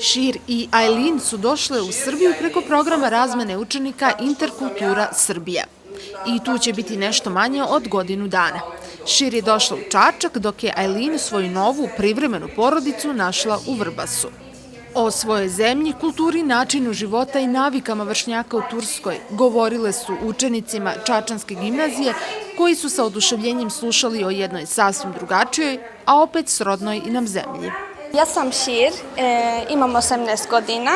Šir i Ajlin su došle u Srbiju preko programa razmene učenika Interkultura Srbija. I tu će biti nešto manje od godinu dana. Šir je došla u Čačak, dok je Ajlin svoju novu privremenu porodicu našla u Vrbasu. O svojoj zemlji, kulturi, načinu života i navikama vršnjaka u Turskoj govorile su učenicima Čačanske gimnazije koji su sa oduševljenjem slušali o jednoj sasvim drugačijoj, a opet srodnoj i nam zemlji. Ja sam Šir, imam 18 godina,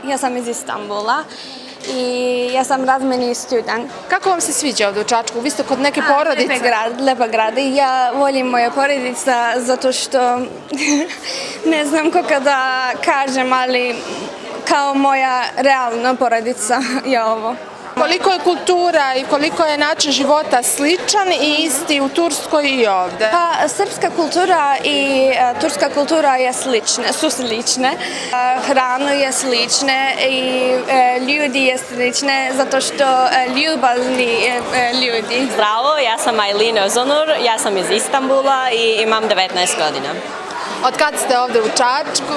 ja sam iz Istanbula i ja sam razmeni student. Kako vam se sviđa ovdje u Čačku? Vi ste kod neke porodice? Lepa grad i ja volim moja porodica zato što ne znam kako da kažem, ali kao moja realna porodica je ovo. Koliko je kultura i koliko je način života sličan i isti u Turskoj i ovde? Pa, srpska kultura i turska kultura su slične. Hrana je slične i ljudi je slične zato što ljubavni ljudi. Zdravo, ja sam Ajlin Özonur, ja sam iz Istanbula i imam 19 godina. Od kad ste ovde u Čačku?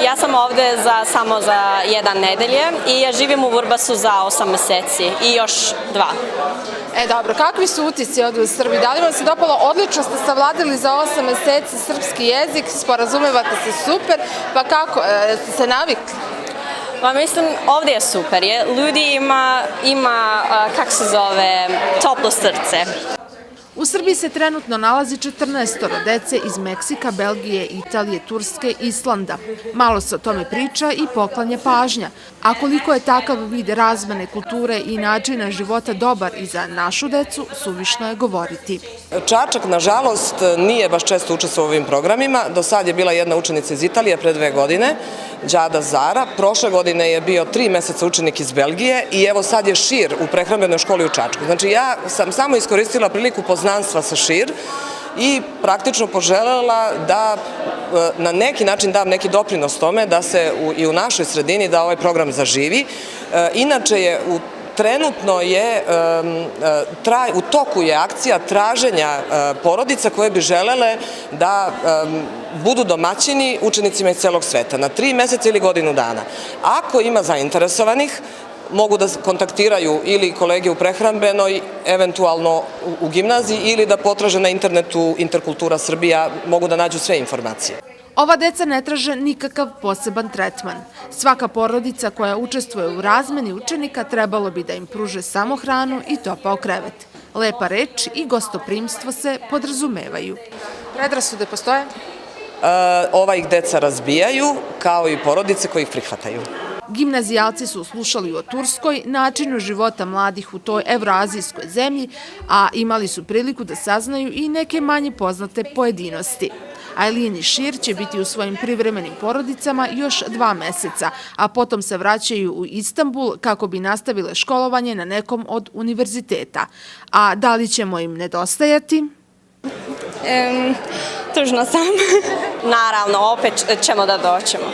Ja sam ovde samo za 1 nedelje i ja živim u Vrbasu za 8 meseci i još 2. Dobro, kakvi su utisci ovde u Srbiji? Da li vam se dopalo? Odlično ste savladili za 8 meseci srpski jezik, sporazumevate se super, pa kako, ste se navikli? Pa mislim, ovde je super, ljudi ima kako se zove, toplo srce. U Srbiji se trenutno nalazi 14 dece iz Meksika, Belgije, Italije, Turske, Islanda. Malo se o tome priča i poklanja pažnja. A koliko je takav vid razmene kulture i načina života dobar i za našu decu, suvišno je govoriti. Čačak, nažalost, nije baš često učestvovao u ovim programima. Do sad je bila jedna učenica iz Italije pre 2 godine, Đada Zara. Prošle godine je bio 3 meseca učenik iz Belgije i evo sad je Šir u prehrambenoj školi u Čačku. Znači ja sam samo iskoristila priliku poznanstva sa Šir i praktično poželjela da na neki način dam neki doprinos tome da se i u našoj sredini da ovaj program zaživi. Inače je trenutno je u toku je akcija traženja porodica koje bi želele da budu domaćini učenicima iz celog sveta na 3 meseca ili godinu dana. Ako ima zainteresovanih, mogu da kontaktiraju ili kolege u prehrambenoj, eventualno u gimnaziji ili da potraže na internetu Interkultura Srbija, mogu da nađu sve informacije. Ova deca ne traže nikakav poseban tretman. Svaka porodica koja učestvuje u razmeni učenika trebalo bi da im pruže samo hranu i topao krevet. Lepa reč i gostoprimstvo se podrazumevaju. Predrasude postoje? Ova ih deca razbijaju, kao i porodice koji ih prihvataju. Gimnazijalci su slušali o Turskoj, načinu života mladih u toj evroazijskoj zemlji, a imali su priliku da saznaju i neke manje poznate pojedinosti. Ajlin i Šir će biti u svojim privremenim porodicama još 2 meseca, a potom se vraćaju u Istanbul kako bi nastavile školovanje na nekom od univerziteta. A da li ćemo im nedostajati? Tužno sam. Naravno, opet ćemo da doćemo.